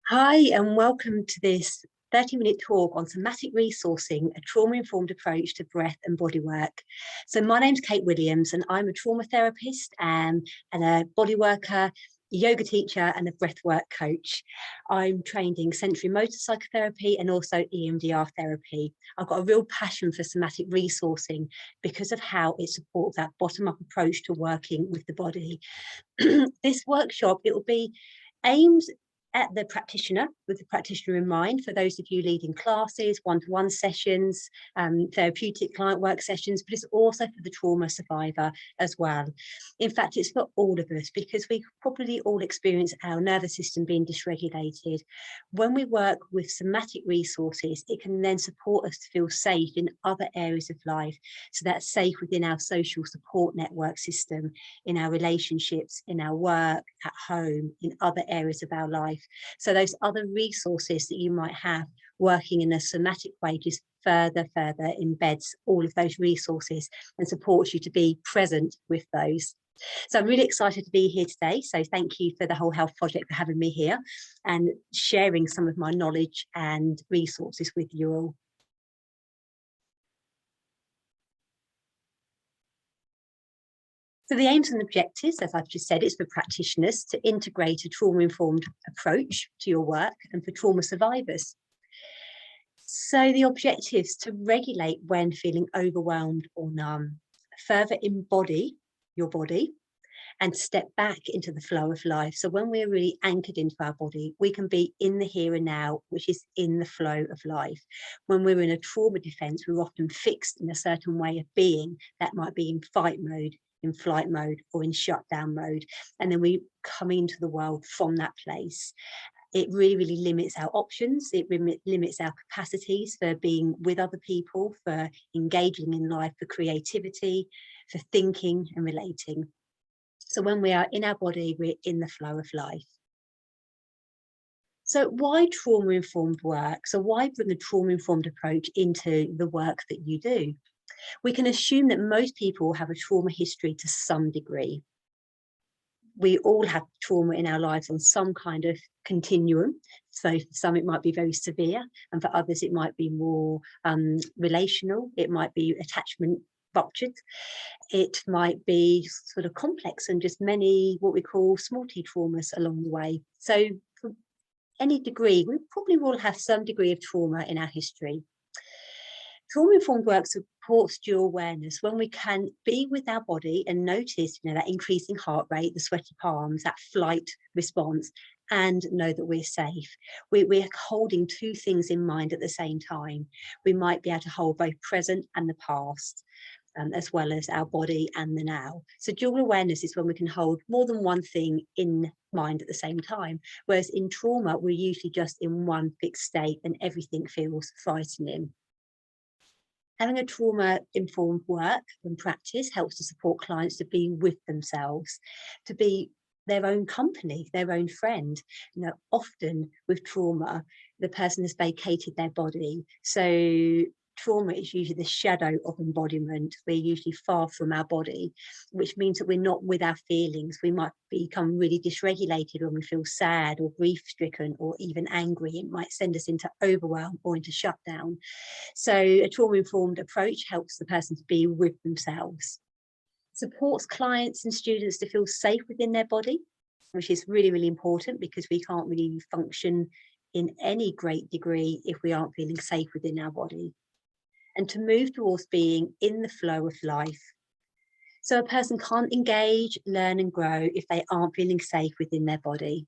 Hi, and welcome to this 30-minute talk on somatic resourcing, a trauma-informed approach to breath and bodywork. So my name's Kate Williams, and I'm a trauma therapist and a bodyworker, yoga teacher, and a breathwork coach. I'm trained in sensory motor psychotherapy and also EMDR therapy. I've got a real passion for somatic resourcing because of how it supports that bottom-up approach to working with the body. This workshop, it will be aimed at the practitioner, with the practitioner in mind, for those of you leading classes, one-to-one sessions, therapeutic client work sessions, but it's also for the trauma survivor as well. In fact, it's for all of us, because we probably all experience our nervous system being dysregulated. When we work with somatic resources, it can then support us to feel safe in other areas of life. So that's safe within our social support network system, in our relationships, in our work, at home, in other areas of our life. So those other resources that you might have working in a somatic way just further embeds all of those resources and supports you to be present with those. So I'm really excited to be here today. So thank you for the Whole Health Project for having me here and sharing some of my knowledge and resources with you all. So the aims and objectives, as I've just said, is for practitioners to integrate a trauma-informed approach to your work and for trauma survivors. So the objectives: to regulate when feeling overwhelmed or numb, further embody your body, and step back into the flow of life. So when we're really anchored into our body, we can be in the here and now, which is in the flow of life. When we're in a trauma defense, we're often fixed in a certain way of being that might be in fight mode, in flight mode, or in shutdown mode. And then we come into the world from that place. It really limits our options. It limits our capacities for being with other people, for engaging in life, for creativity, for thinking and relating. So when we are in our body, we're in the flow of life. So why trauma-informed work? So why bring a trauma-informed approach into the work that you do? We can assume that most people have a trauma history to some degree. We all have trauma in our lives on some kind of continuum. So for some it might be very severe, and for others it might be more relational. It might be attachment ruptured. It might be sort of complex and just many what we call small t traumas along the way. So for any degree, we probably will have some degree of trauma in our history. Trauma-informed work supports dual awareness when we can be with our body and notice, that increasing heart rate, the sweaty palms, that flight response, and know that we're safe. We're holding two things in mind at the same time. We might be able to hold both present and the past, as well as our body and the now. So dual awareness is when we can hold more than one thing in mind at the same time. Whereas in trauma, we're usually just in one fixed state and everything feels frightening. Having a trauma-informed work and practice helps to support clients to be with themselves, to be their own company, their own friend. Often with trauma, the person has vacated their body. So trauma is usually the shadow of embodiment. We're usually far from our body, which means that we're not with our feelings. We might become really dysregulated when we feel sad or grief-stricken or even angry. It might send us into overwhelm or into shutdown. So a trauma-informed approach helps the person to be with themselves. Supports clients and students to feel safe within their body, which is really important, because we can't really function in any great degree if we aren't feeling safe within our body. And to move towards being in the flow of life. So a person can't engage, learn and grow if they aren't feeling safe within their body.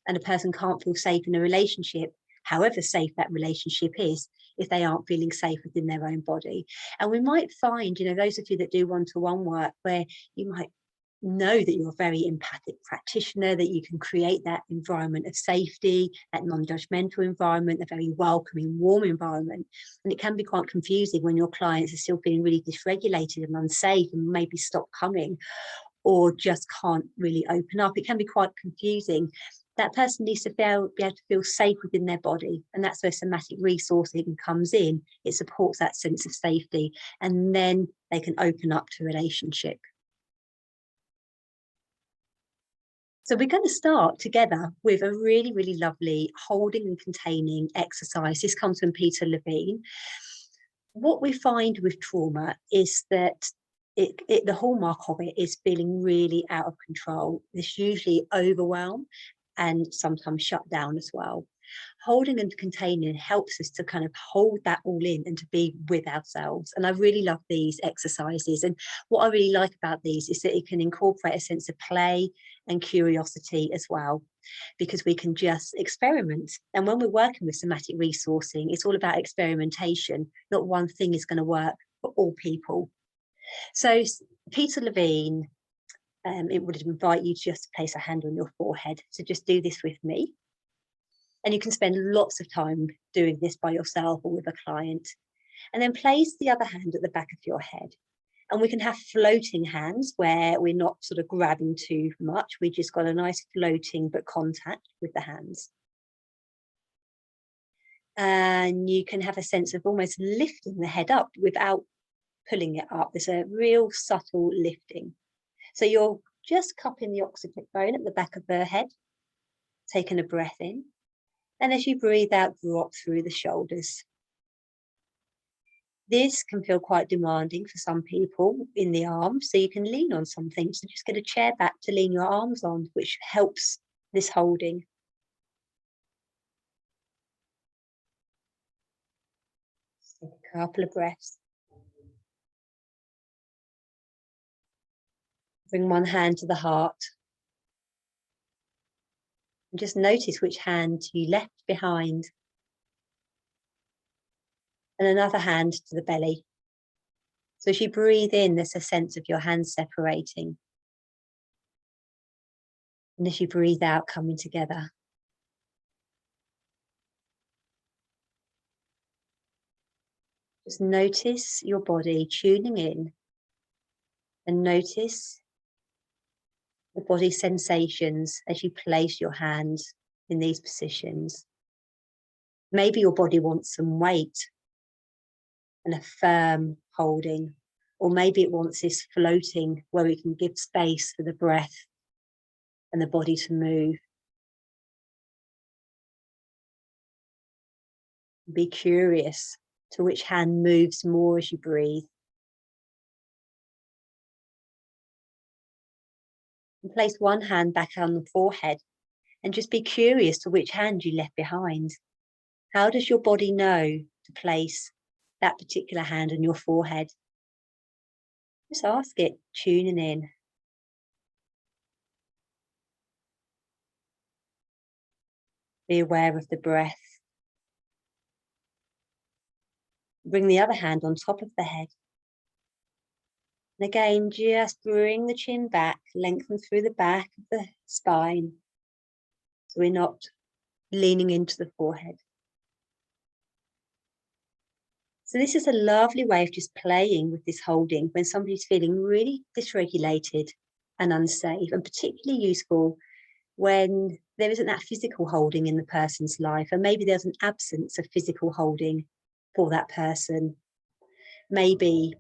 And a person can't feel safe in a relationship, however safe that relationship is, if they aren't feeling safe within their own body. And we might find, those of you that do one-to-one work, where you might know that you're a very empathic practitioner, that you can create that environment of safety, that non-judgmental environment, a very welcoming, warm environment. And it can be quite confusing when your clients are still feeling really dysregulated and unsafe and maybe stop coming or just can't really open up. It can be quite confusing. That person needs to be able to feel safe within their body. And that's where somatic resourcing comes in. It supports that sense of safety, and then they can open up to relationship. So we're going to start together with a really, really lovely holding and containing exercise. This comes from Peter Levine. What we find with trauma is that the hallmark of it is feeling really out of control. There's usually overwhelm and sometimes shut down as well. Holding and containing helps us to kind of hold that all in and to be with ourselves. And I really love these exercises. And what I really like about these is that it can incorporate a sense of play and curiosity as well, because we can just experiment. And when we're working with somatic resourcing, it's all about experimentation. Not one thing is going to work for all people. So Peter Levine, it would invite you just to place a hand on your forehead. So just do this with me. And you can spend lots of time doing this by yourself or with a client. And then place the other hand at the back of your head. And we can have floating hands where we're not sort of grabbing too much. We just got a nice floating but contact with the hands. And you can have a sense of almost lifting the head up without pulling it up. There's a real subtle lifting. So you're just cupping the occiput bone at the back of the head, taking a breath in. And as you breathe out, drop through the shoulders. This can feel quite demanding for some people in the arms, so you can lean on something. So just get a chair back to lean your arms on, which helps this holding. Just take a couple of breaths. Bring one hand to the heart. And just notice which hand you left behind. And another hand to the belly. So as you breathe in, there's a sense of your hands separating. And as you breathe out, coming together. Just notice your body tuning in, and notice the body sensations as you place your hands in these positions. Maybe your body wants some weight and a firm holding, or maybe it wants this floating where we can give space for the breath and the body to move. Be curious to which hand moves more as you breathe. And place one hand back on the forehead and just be curious to which hand you left behind. How does your body know to place that particular hand on your forehead? Just ask it, tuning in. Be aware of the breath. Bring the other hand on top of the head. And again, just bring the chin back, lengthen through the back of the spine. So we're not leaning into the forehead. So this is a lovely way of just playing with this holding when somebody's feeling really dysregulated and unsafe, and particularly useful when there isn't that physical holding in the person's life, and maybe there's an absence of physical holding for that person. Maybe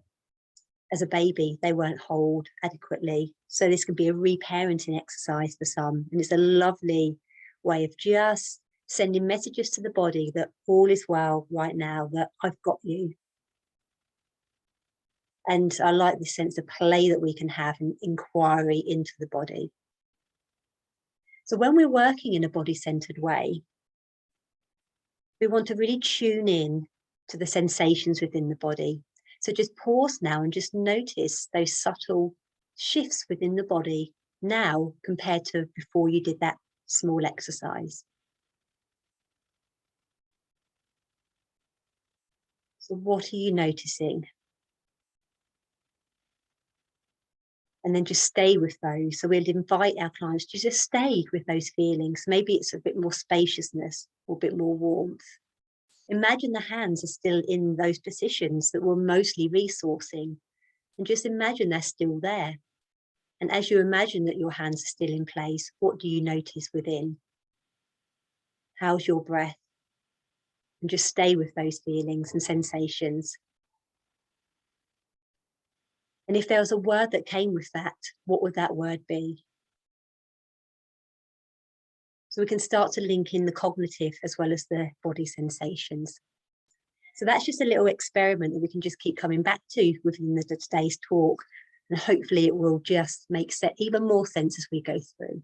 as a baby, they weren't held adequately. So this can be a reparenting exercise for some. And it's a lovely way of just sending messages to the body that all is well right now, that I've got you. And I like this sense of play that we can have and inquiry into the body. So when we're working in a body-centered way, we want to really tune in to the sensations within the body. So just pause now and just notice those subtle shifts within the body now compared to before you did that small exercise. So what are you noticing? And then just stay with those. So we'll invite our clients to just stay with those feelings. Maybe it's a bit more spaciousness or a bit more warmth. Imagine the hands are still in those positions that were mostly resourcing, and just imagine they're still there. And as you imagine that your hands are still in place, what do you notice within? How's your breath? And just stay with those feelings and sensations. And if there was a word that came with that, what would that word be? So we can start to link in the cognitive as well as the body sensations. So that's just a little experiment that we can just keep coming back to within today's talk. And hopefully it will just make even more sense as we go through.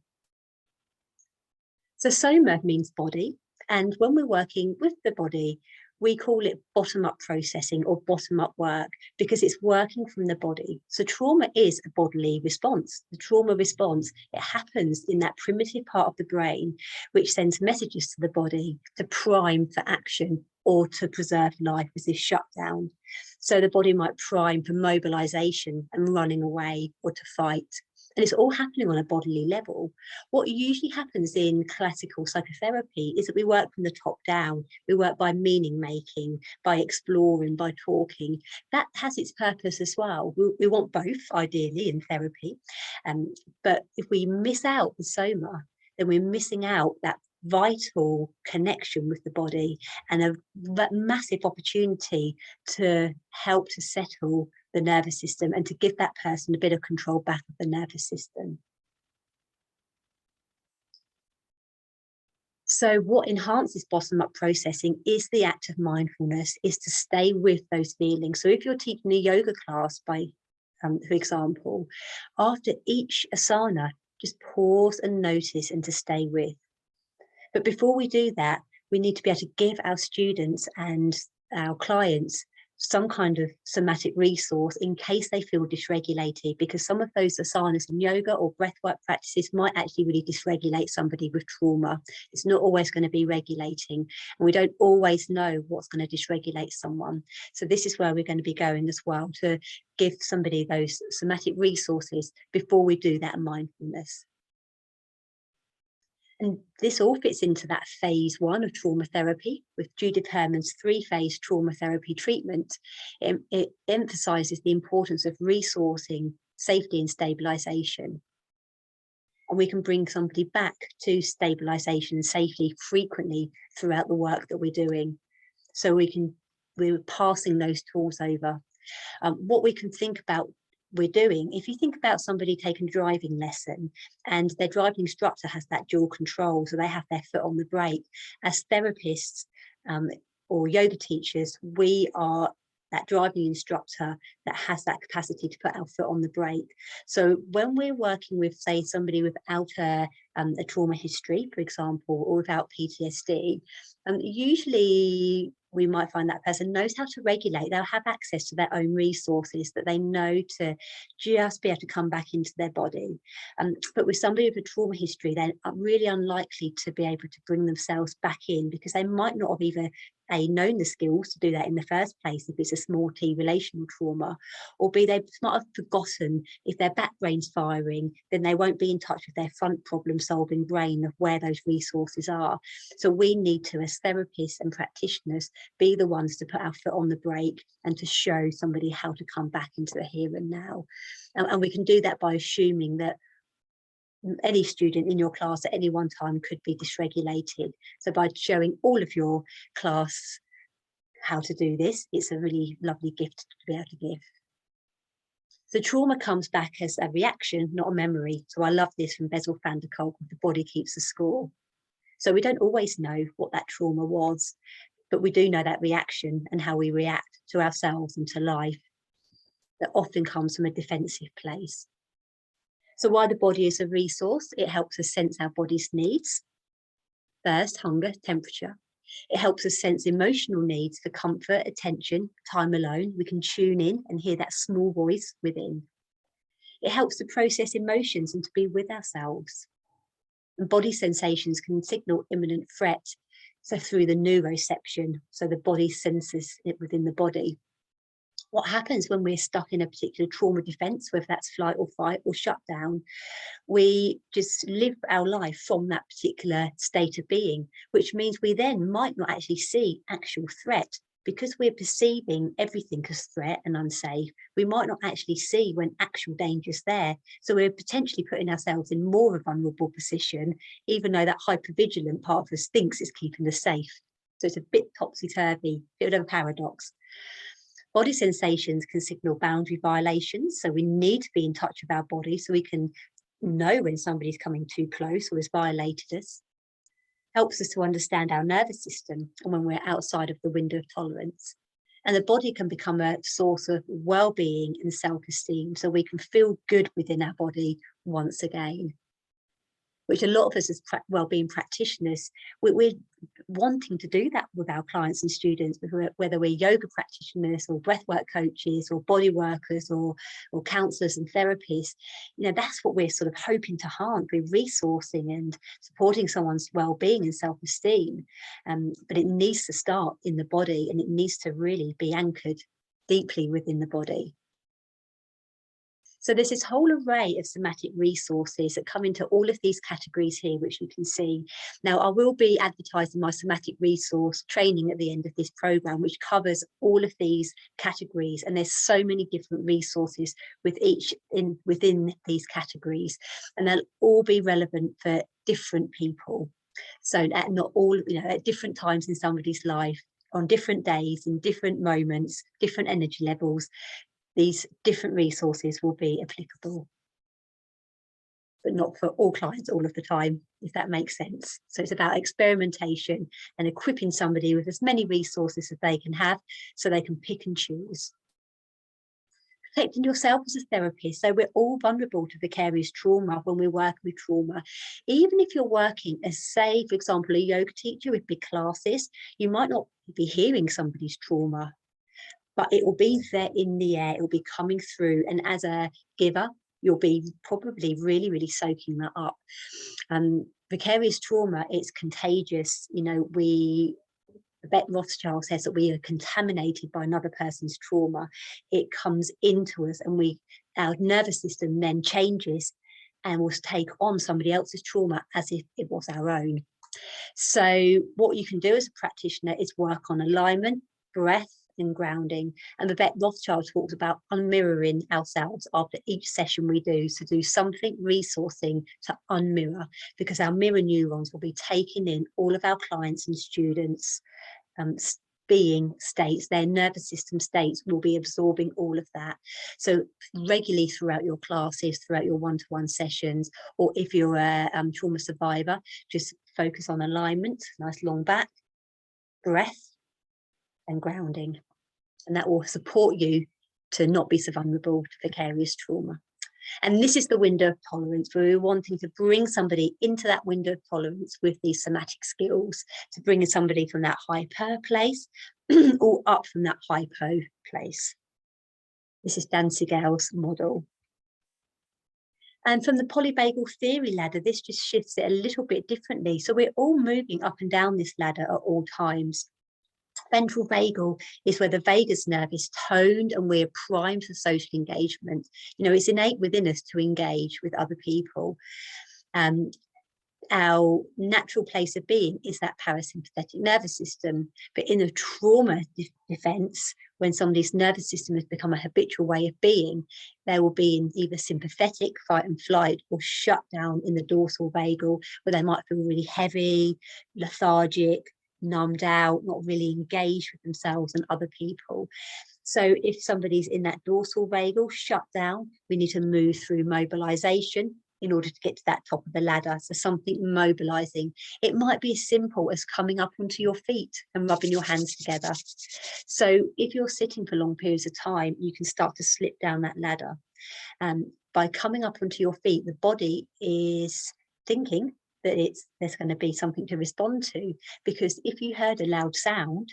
So soma means body. And when we're working with the body, we call it bottom-up processing or bottom-up work because it's working from the body. So trauma is a bodily response. The trauma response, it happens in that primitive part of the brain, which sends messages to the body to prime for action or to preserve life as if shut down. So the body might prime for mobilization and running away or to fight. And it's all happening on a bodily level. What usually happens in classical psychotherapy is that we work from the top down. We work by meaning making, by exploring, by talking. That has its purpose as well. We want both, ideally, in therapy. But if we miss out the soma, then we're missing out that vital connection with the body and that massive opportunity to help to settle the nervous system and to give that person a bit of control back of the nervous system. So what enhances bottom-up processing is the act of mindfulness, is to stay with those feelings. So if you're teaching a yoga class, for example, after each asana, just pause and notice and to stay with. But before we do that, we need to be able to give our students and our clients some kind of somatic resource in case they feel dysregulated, because some of those asanas in yoga or breathwork practices might actually really dysregulate somebody with trauma. It's not always going to be regulating, and we don't always know what's going to dysregulate someone. So this is where we're going to be going as well, to give somebody those somatic resources before we do that mindfulness. And this all fits into that phase 1 of trauma therapy with Judith Herman's 3-phase trauma therapy treatment. It emphasizes the importance of resourcing safety and stabilization. And we can bring somebody back to stabilization and safety frequently throughout the work that we're doing. So we're passing those tools over. What we can think about we're doing, if you think about somebody taking a driving lesson and their driving instructor has that dual control, so they have their foot on the brake. As therapists or yoga teachers, we are that driving instructor that has that capacity to put our foot on the brake. So when we're working with, say, somebody without a trauma history, for example, or without PTSD, usually we might find that person knows how to regulate. They'll have access to their own resources that they know to just be able to come back into their body. But with somebody with a trauma history, they're really unlikely to be able to bring themselves back in because they might not have either known the skills to do that in the first place if it's a small T relational trauma, or B, they might have forgotten. If their back brain's firing, then they won't be in touch with their front problem solving brain of where those resources are. So we need to, as therapists and practitioners, be the ones to put our foot on the brake and to show somebody how to come back into the here and now. And we can do that by assuming that any student in your class at any one time could be dysregulated. So by showing all of your class how to do this, it's a really lovely gift to be able to give. So trauma comes back as a reaction, not a memory. So I love this from Bessel van der Kolk, the body keeps the score. So we don't always know what that trauma was, but we do know that reaction and how we react to ourselves and to life. That often comes from a defensive place. So why the body is a resource, it helps us sense our body's needs. First, hunger, temperature. It helps us sense emotional needs for comfort, attention, time alone. We can tune in and hear that small voice within. It helps to process emotions and to be with ourselves. And body sensations can signal imminent threat. So through the neuroception, so the body senses it within the body. What happens when we're stuck in a particular trauma defense, whether that's flight or fight or shutdown, we just live our life from that particular state of being, which means we then might not actually see actual threat because we're perceiving everything as threat and unsafe. We might not actually see when actual danger's there. So we're potentially putting ourselves in more of a vulnerable position, even though that hypervigilant part of us thinks it's keeping us safe. So it's a bit topsy-turvy, bit of a paradox. Body sensations can signal boundary violations. So we need to be in touch with our body so we can know when somebody's coming too close or has violated us. helps us to understand our nervous system and when we're outside of the window of tolerance. And the body can become a source of well-being and self-esteem, so we can feel good within our body once again, which a lot of us as wellbeing practitioners, we're wanting to do that with our clients and students, whether we're yoga practitioners or breathwork coaches or body workers or counsellors and therapists. You know, that's what we're sort of hoping to harness, we're resourcing and supporting someone's well-being and self-esteem. But it needs to start in the body, and it needs to really be anchored deeply within the body. So there's this whole array of somatic resources that come into all of these categories here, which you can see. Now, I will be advertising my somatic resource training at the end of this program, which covers all of these categories. And there's so many different resources within these categories, and they'll all be relevant for different people. So not all, at different times in somebody's life, on different days, in different moments, different energy levels, these different resources will be applicable, but not for all clients all of the time, if that makes sense. So it's about experimentation and equipping somebody with as many resources as they can have so they can pick and choose. Protecting yourself as a therapist. So we're all vulnerable to vicarious trauma when we work with trauma. Even if you're working as, say, for example, a yoga teacher with big classes, you might not be hearing somebody's trauma, but it will be there in the air, it will be coming through. And as a giver, you'll be probably really, really soaking that up. Vicarious trauma, it's contagious. Bette Rothschild says that we are contaminated by another person's trauma. It comes into us, and our nervous system then changes and will take on somebody else's trauma as if it was our own. So what you can do as a practitioner is work on alignment, breath, and grounding. And Bette Rothschild talks about unmirroring ourselves after each session we do, to do something resourcing to unmirror, because our mirror neurons will be taking in all of our clients and students' being states, their nervous system states will be absorbing all of that. So regularly throughout your classes, throughout your one-to-one sessions, or if you're a trauma survivor, just focus on alignment, nice long back, breath, and grounding, and that will support you to not be so vulnerable to vicarious trauma. And this is the window of tolerance, where we're wanting to bring somebody into that window of tolerance with these somatic skills, to bring somebody from that hyper place or up from that hypo place. This is Dan Siegel's model. And from the polyvagal theory ladder, this just shifts it a little bit differently. So we're all moving up and down this ladder at all times. Ventral vagal is where the vagus nerve is toned and we're primed for social engagement. It's innate within us to engage with other people. Our natural place of being is that parasympathetic nervous system. But in a trauma defense, when somebody's nervous system has become a habitual way of being, they will be in either sympathetic, fight and flight, or shut down in the dorsal vagal, where they might feel really heavy, lethargic, numbed out, not really engaged with themselves and other people. So if somebody's in that dorsal vagal shut down, we need to move through mobilization in order to get to that top of the ladder. So something mobilizing. It might be as simple as coming up onto your feet and rubbing your hands together. So if you're sitting for long periods of time, you can start to slip down that ladder. By coming up onto your feet, the body is thinking that there's going to be something to respond to, because if you heard a loud sound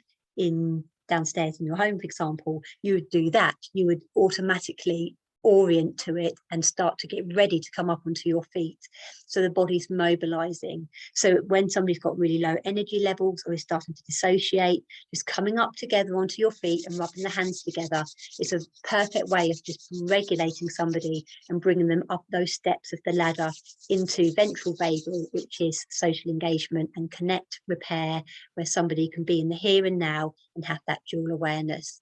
downstairs in your home, for example, you would do that. You would automatically orient to it and start to get ready to come up onto your feet. So the body's mobilizing. So when somebody's got really low energy levels or is starting to dissociate, just coming up together onto your feet and rubbing the hands together is a perfect way of just regulating somebody and bringing them up those steps of the ladder into ventral vagal, which is social engagement and connect, repair, where somebody can be in the here and now and have that dual awareness.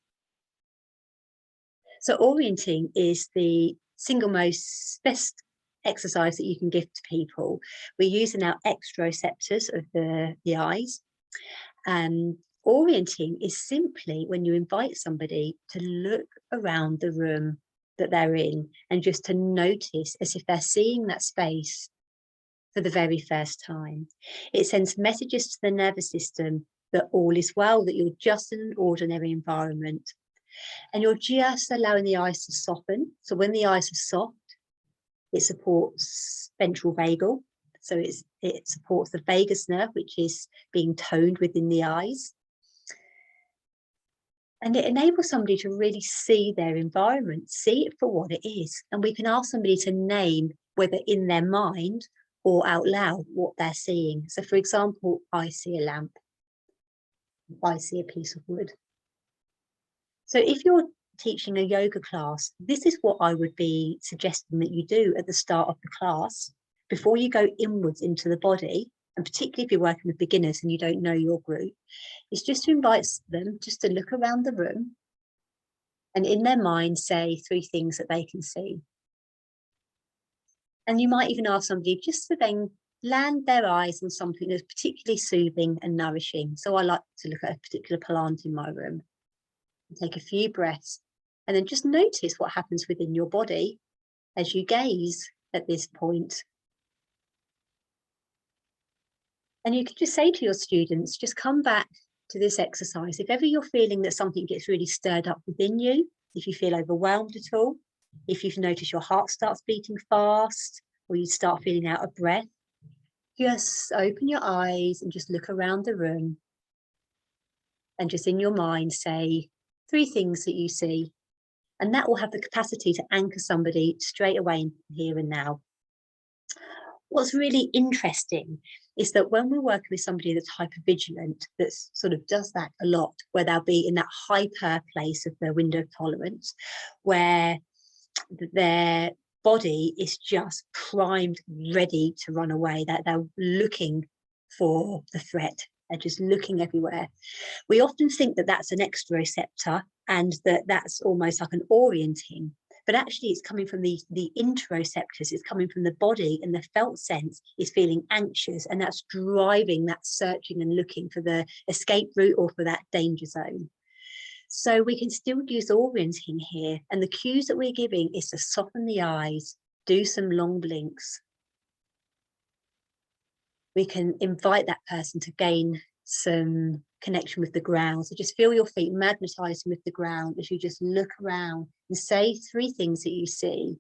So orienting is the single most best exercise that you can give to people. We're using our exteroceptors of the eyes. Orienting is simply when you invite somebody to look around the room that they're in and just to notice as if they're seeing that space for the very first time. It sends messages to the nervous system that all is well, that you're just in an ordinary environment. And you're just allowing the eyes to soften. So when the eyes are soft, it supports ventral vagal. So it supports the vagus nerve, which is being toned within the eyes. And it enables somebody to really see their environment, see it for what it is. And we can ask somebody to name, whether in their mind or out loud, what they're seeing. So for example, I see a lamp. I see a piece of wood. So if you're teaching a yoga class, this is what I would be suggesting that you do at the start of the class, before you go inwards into the body, and particularly if you're working with beginners and you don't know your group, is just to invite them just to look around the room and in their mind say 3 things that they can see. And you might even ask somebody just to then land their eyes on something that's particularly soothing and nourishing. So I like to look at a particular plant in my room. Take a few breaths and then just notice what happens within your body as you gaze at this point. And you can just say to your students, just come back to this exercise. If ever you're feeling that something gets really stirred up within you, if you feel overwhelmed at all, if you've noticed your heart starts beating fast, or you start feeling out of breath, just open your eyes and just look around the room. And just in your mind say 3 things that you see, and that will have the capacity to anchor somebody straight away in here and now. What's really interesting is that when we're working with somebody that's hypervigilant, that sort of does that a lot, where they'll be in that hyper place of their window of tolerance, where their body is just primed, ready to run away, that they're looking for the threat. They're just looking everywhere. We often think that that's an exteroceptor and that that's almost like an orienting, but actually it's coming from the interoceptors. It's coming from the body, and the felt sense is feeling anxious, and that's driving that searching and looking for the escape route or for that danger zone. So we can still use orienting here, and the cues that we're giving is to soften the eyes, do some long blinks. We can invite that person to gain some connection with the ground. So just feel your feet magnetizing with the ground as you just look around and say 3 things that you see.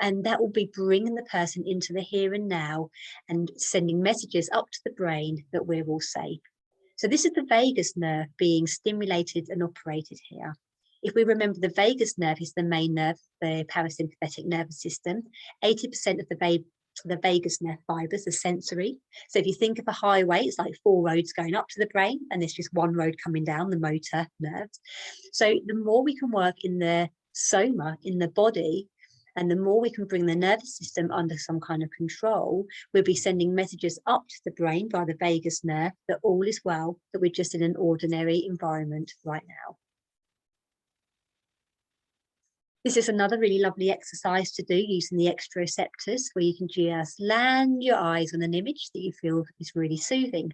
And that will be bringing the person into the here and now and sending messages up to the brain that we're all safe. So this is the vagus nerve being stimulated and operated here. If we remember, the vagus nerve is the main nerve, the parasympathetic nervous system. 80% of the vagus nerve fibers are sensory. So if you think of a highway, it's like 4 roads going up to the brain, and there's just 1 road coming down, the motor nerves. So the more we can work in the soma, in the body, and the more we can bring the nervous system under some kind of control, we'll be sending messages up to the brain via the vagus nerve that all is well, that we're just in an ordinary environment right now. This is another really lovely exercise to do using the exteroceptors, where you can just land your eyes on an image that you feel is really soothing.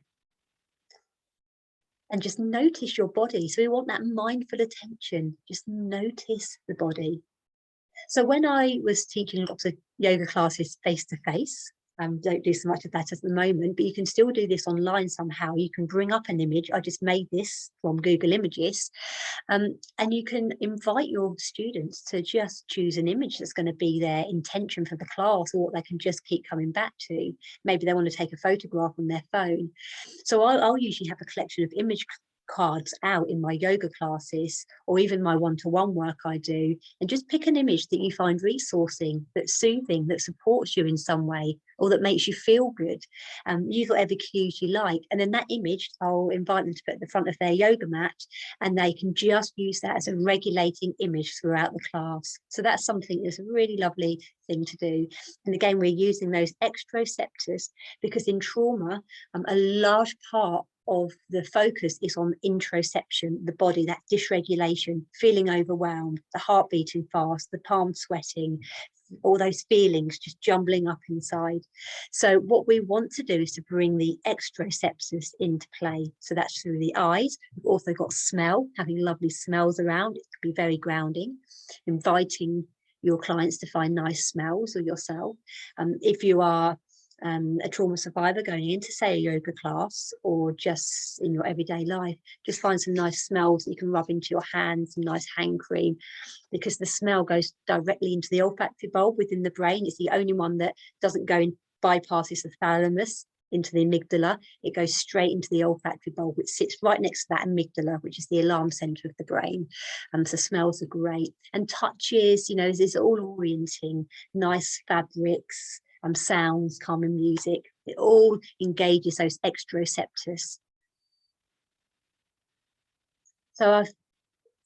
And just notice your body. So we want that mindful attention. Just notice the body. So when I was teaching lots of yoga classes face-to-face, don't do so much of that at the moment, but you can still do this online somehow. You can bring up an image. I just made this from Google Images, and you can invite your students to just choose an image that's going to be their intention for the class, or what they can just keep coming back to. Maybe they want to take a photograph on their phone. So I'll usually have a collection of image cards out in my yoga classes, or even my one-to-one work I do, and just pick an image that you find resourcing, that's soothing, that supports you in some way, or that makes you feel good. Use whatever cues you like, and then that image I'll invite them to put at the front of their yoga mat, and they can just use that as a regulating image throughout the class. So that's something that's a really lovely thing to do. And again, we're using those exteroceptors because in trauma, a large part of the focus is on interoception, the body, that dysregulation, feeling overwhelmed, the heart beating fast, the palms sweating, all those feelings just jumbling up inside. So what we want to do is to bring the exteroceptors into play. So that's through the eyes. We've also got smell, having lovely smells around. It can be very grounding, inviting your clients to find nice smells, or yourself. If you are a trauma survivor going into, say, a yoga class, or just in your everyday life, just find some nice smells that you can rub into your hands, some nice hand cream, because the smell goes directly into the olfactory bulb within the brain. It's the only one that doesn't go and bypasses the thalamus into the amygdala. It goes straight into the olfactory bulb, which sits right next to that amygdala, which is the alarm center of the brain. So smells are great. And touches, you know, is all orienting, nice fabrics, sounds, calming music. It all engages those exteroceptors. So I've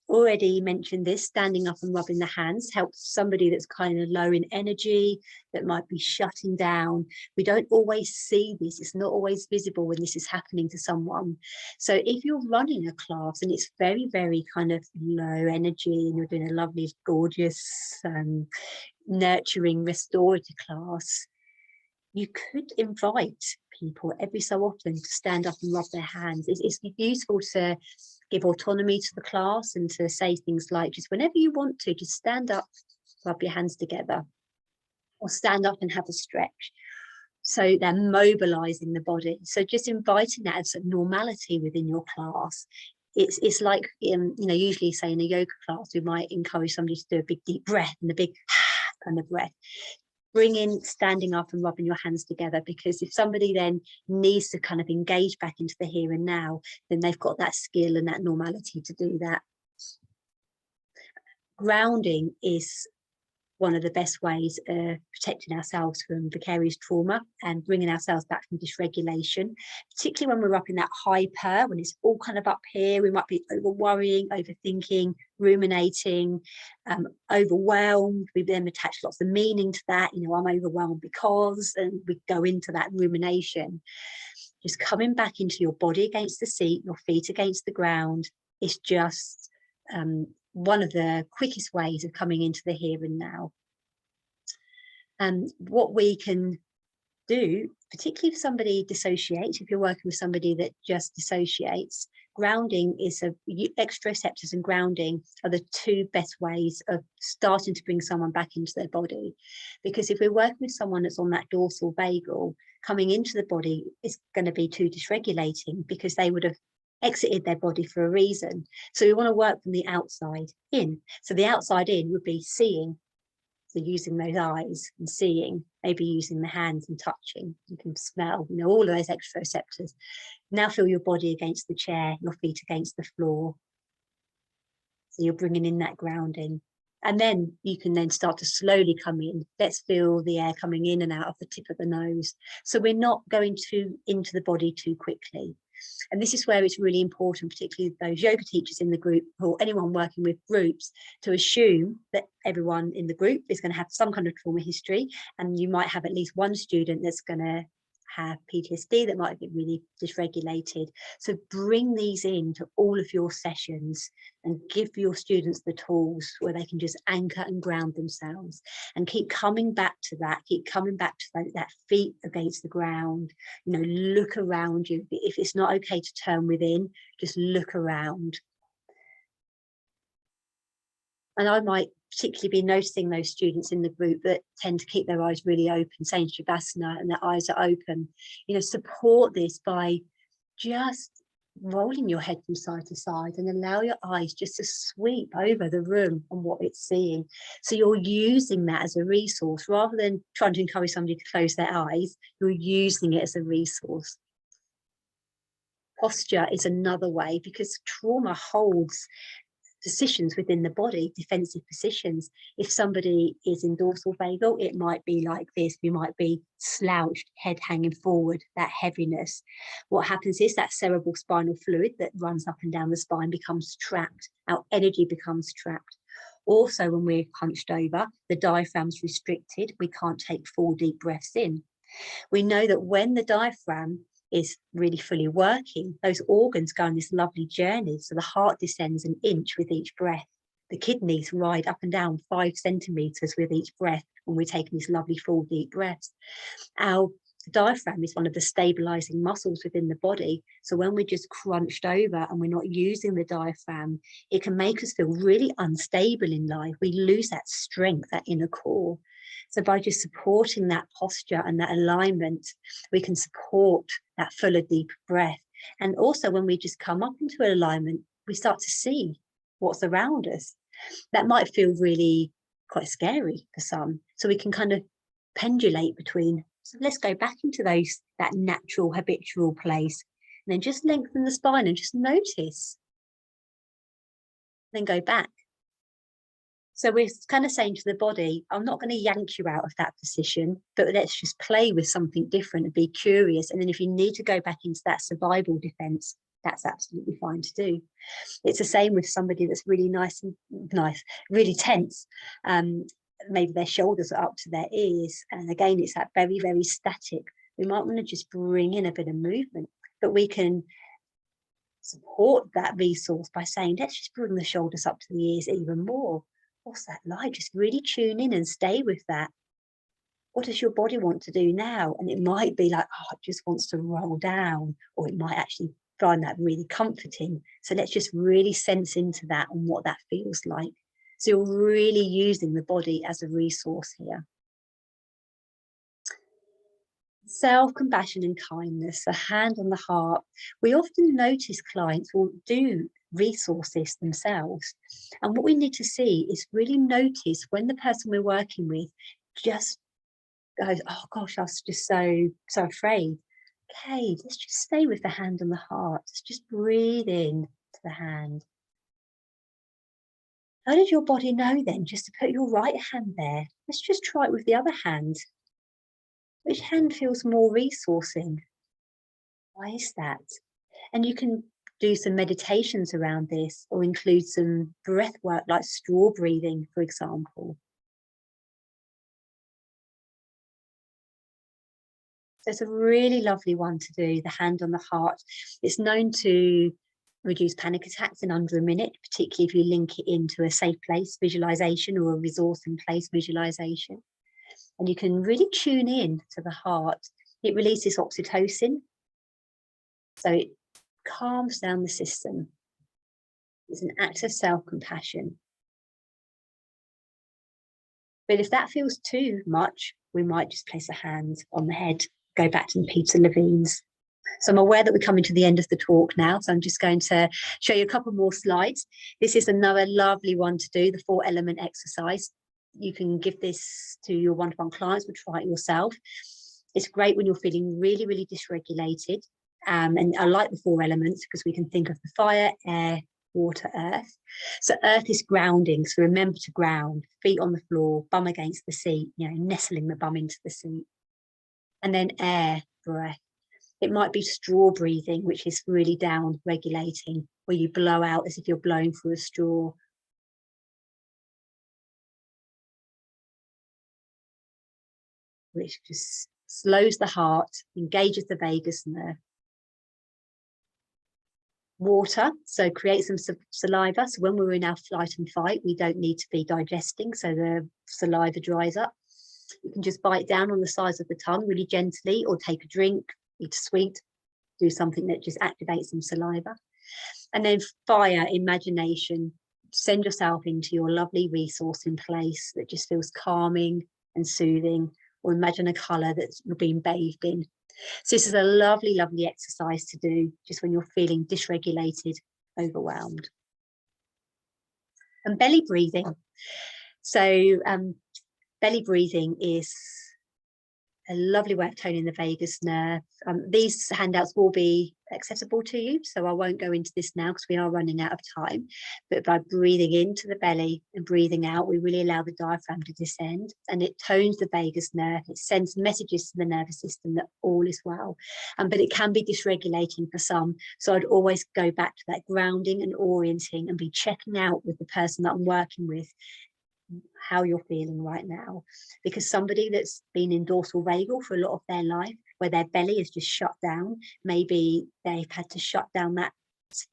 already mentioned this, standing up and rubbing the hands helps somebody that's kind of low in energy, that might be shutting down. We don't always see this. It's not always visible when this is happening to someone. So if you're running a class and it's very, very kind of low energy, and you're doing a lovely, gorgeous, nurturing, restorative class, you could invite people every so often to stand up and rub their hands. It's useful to give autonomy to the class and to say things like, just whenever you want to, just stand up, rub your hands together, or stand up and have a stretch. So they're mobilizing the body. So just inviting that as a normality within your class. It's like, you know, usually say in a yoga class, we might encourage somebody to do a big deep breath and a big kind of breath. Bring in standing up and rubbing your hands together, because if somebody then needs to kind of engage back into the here and now, then they've got that skill and that normality to do that. Grounding is one of the best ways of protecting ourselves from vicarious trauma and bringing ourselves back from dysregulation, particularly when we're up in that hyper, when it's all kind of up here. We might be over worrying, overthinking, ruminating, overwhelmed. We then attach lots of meaning to that. You know, I'm overwhelmed because, and we go into that rumination. Just coming back into your body against the seat, your feet against the ground, is just one of the quickest ways of coming into the here and now. And what we can do, particularly if somebody dissociates, if you're working with somebody that just dissociates, grounding is exteroceptors and grounding are the two best ways of starting to bring someone back into their body. Because if we're working with someone that's on that dorsal vagal, coming into the body is going to be too dysregulating, because they would have exited their body for a reason. So we want to work from the outside in. So the outside in would be seeing, so using those eyes and seeing, maybe using the hands and touching. You can smell, you know, all of those exteroceptors. Now feel your body against the chair, your feet against the floor. So you're bringing in that grounding. And then you can then start to slowly come in. Let's feel the air coming in and out of the tip of the nose. So we're not going into the body too quickly. And this is where it's really important, particularly those yoga teachers in the group, or anyone working with groups, to assume that everyone in the group is going to have some kind of trauma history. And you might have at least one student that's going to have PTSD, that might get really dysregulated. So bring these into all of your sessions and give your students the tools where they can just anchor and ground themselves, and keep coming back to that, that feet against the ground. You know, look around you. If it's not okay to turn within, just look around. And I might particularly be noticing those students in the group that tend to keep their eyes really open, saying Shavasana, and their eyes are open. You know, support this by just rolling your head from side to side and allow your eyes just to sweep over the room and what it's seeing. So you're using that as a resource rather than trying to encourage somebody to close their eyes. You're using it as a resource. Posture is another way, because trauma holds positions within the body, defensive positions. If somebody is in dorsal vagal, it might be like this. We might be slouched, head hanging forward, that heaviness. What happens is that cerebral spinal fluid that runs up and down the spine becomes trapped. Our energy becomes trapped. Also, when we're hunched over, the diaphragm's restricted. We can't take 4 deep breaths in. We know that when the diaphragm is really fully working, those organs go on this lovely journey. So the heart descends an inch with each breath. The kidneys ride up and down 5 centimeters with each breath when we're taking these lovely full deep breaths. Our diaphragm is one of the stabilizing muscles within the body. So when we're just crunched over and we're not using the diaphragm, it can make us feel really unstable in life. We lose that strength, that inner core. So by just supporting that posture and that alignment, we can support that fuller, deeper breath. And also when we just come up into alignment, we start to see what's around us. That might feel really quite scary for some. So we can kind of pendulate between, so let's go back into that natural habitual place, and then just lengthen the spine and just notice. Then go back. So we're kind of saying to the body, I'm not going to yank you out of that position, but let's just play with something different and be curious. And then if you need to go back into that survival defense, that's absolutely fine to do. It's the same with somebody that's really really tense. Maybe their shoulders are up to their ears. And again, it's that very, very static. We might want to just bring in a bit of movement, but we can support that resource by saying, let's just bring the shoulders up to the ears even more. What's that like? Just really tune in and stay with that. What does your body want to do now? And it might be like, oh, it just wants to roll down, or it might actually find that really comforting. So let's just really sense into that and what that feels like. So you're really using the body as a resource here. Self-compassion and kindness, a hand on the heart. We often notice clients will do resource this themselves. And what we need to see is really notice when the person we're working with just goes, oh gosh, I was just so afraid. Okay, let's just stay with the hand on the heart. Let's just breathe in to the hand. How did your body know then just to put your right hand there? Let's just try it with the other hand. Which hand feels more resourcing? Why is that? And you can do some meditations around this, or include some breath work like straw breathing, for example. So it's a really lovely one to do, the hand on the heart. It's known to reduce panic attacks in under a minute, particularly if you link it into a safe place visualization or a resource in place visualization. And you can really tune in to the heart. It releases oxytocin, so it calms down the system. It's an act of self-compassion. But if that feels too much, we might just place a hand on the head, go back to Peter Levine's. So I'm aware that we're coming to the end of the talk now, so I'm just going to show you a couple more slides. This is another lovely one to do, the 4-element exercise. You can give this to your one-to-one clients, or try it yourself. It's great when you're feeling really, really dysregulated. And I like the 4 elements because we can think of the fire, air, water, earth. So earth is grounding. So remember to ground, feet on the floor, bum against the seat, nestling the bum into the seat. And then air, breath. It might be straw breathing, which is really down regulating, where you blow out as if you're blowing through a straw. Which just slows the heart, engages the vagus nerve. Water, so create some saliva. So when we're in our flight and fight, we don't need to be digesting, so the saliva dries up. You can just bite down on the sides of the tongue really gently, or take a drink, eat a sweet, do something that just activates some saliva. And then fire, imagination. Send yourself into your lovely resource in place that just feels calming and soothing, or imagine a colour that you're being bathed in. So this is a lovely, lovely exercise to do just when you're feeling dysregulated, overwhelmed. And belly breathing. So belly breathing is a lovely way of toning the vagus nerve. These handouts will be accessible to you, so I won't go into this now because we are running out of time. But by breathing into the belly and breathing out, we really allow the diaphragm to descend, and it tones the vagus nerve. It sends messages to the nervous system that all is well. But it can be dysregulating for some. So I'd always go back to that grounding and orienting, and be checking out with the person that I'm working with how you're feeling right now. Because somebody that's been in dorsal vagal for a lot of their life, where their belly is just shut down, maybe they've had to shut down that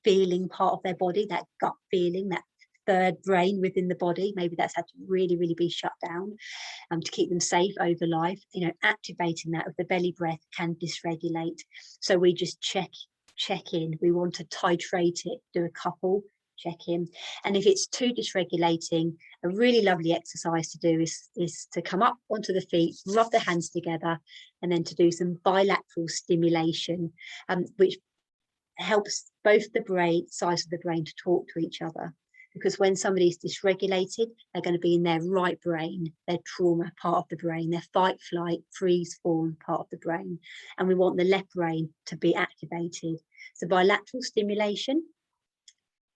feeling part of their body, that gut feeling, that third brain within the body, maybe that's had to really, really be shut down to keep them safe over life. Activating that with the belly breath can dysregulate. So we just check in. We want to titrate it, do a couple, check in. And if it's too dysregulating, a really lovely exercise to do is to come up onto the feet, rub the hands together, and then to do some bilateral stimulation, which helps both the brain, sides of the brain, to talk to each other. Because when somebody's dysregulated, they're going to be in their right brain, their trauma part of the brain, their fight, flight, freeze, fawn part of the brain. And we want the left brain to be activated. So bilateral stimulation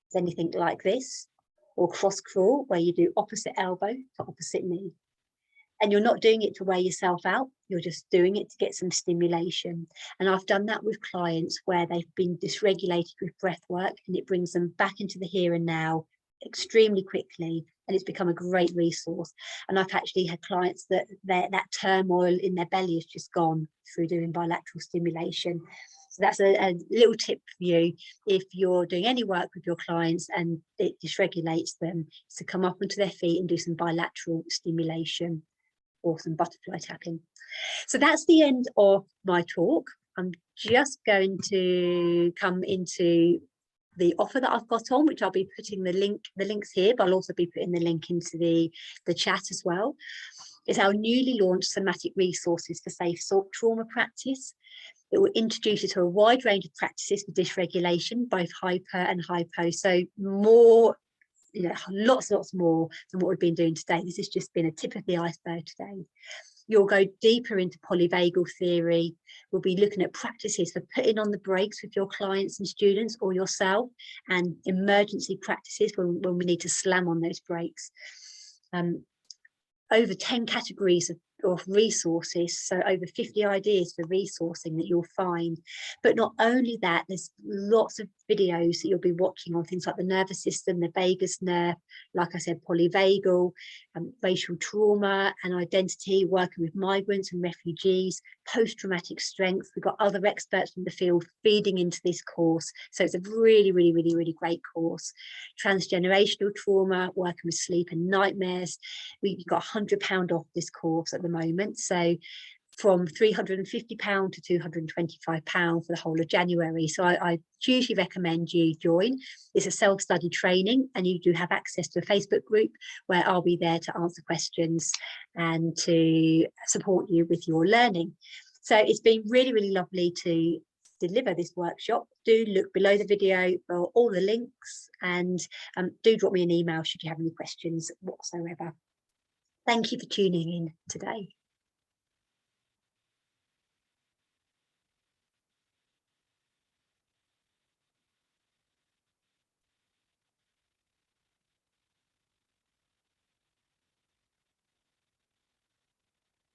is anything like this, or cross crawl, where you do opposite elbow to opposite knee. And you're not doing it to wear yourself out, you're just doing it to get some stimulation. And I've done that with clients where they've been dysregulated with breath work, and it brings them back into the here and now extremely quickly, and it's become a great resource. And I've actually had clients that that turmoil in their belly has just gone through doing bilateral stimulation. So that's a little tip for you if you're doing any work with your clients and it dysregulates them, is to come up onto their feet and do some bilateral stimulation or some butterfly tapping. So that's the end of my talk. I'm just going to come into the offer that I've got on, which I'll be putting the links here, but I'll also be putting the link into the chat as well. It's our newly launched Somatic Resources for Safe Trauma Practice. It will introduce you to a wide range of practices for dysregulation, both hyper and hypo. So more, lots more than what we've been doing today. This has just been a tip of the iceberg today. You'll go deeper into polyvagal theory. We'll be looking at practices for putting on the brakes with your clients and students or yourself, and emergency practices when we need to slam on those brakes. Over 10 categories of resources, so over 50 ideas for resourcing that you'll find. But not only that, there's lots of videos that you'll be watching on things like the nervous system, the vagus nerve, like I said, polyvagal, racial trauma and identity, working with migrants and refugees, post-traumatic strength. We've got other experts from the field feeding into this course, so it's a really great course. Transgenerational trauma, working with sleep and nightmares. We've got £100 off this course at the moment, so from £350 to £225 for the whole of January. So I hugely recommend you join. It's a self-study training, and you do have access to a Facebook group where I'll be there to answer questions and to support you with your learning. So it's been really lovely to deliver this workshop. Do look below the video for all the links, and do drop me an email should you have any questions whatsoever. Thank you for tuning in today.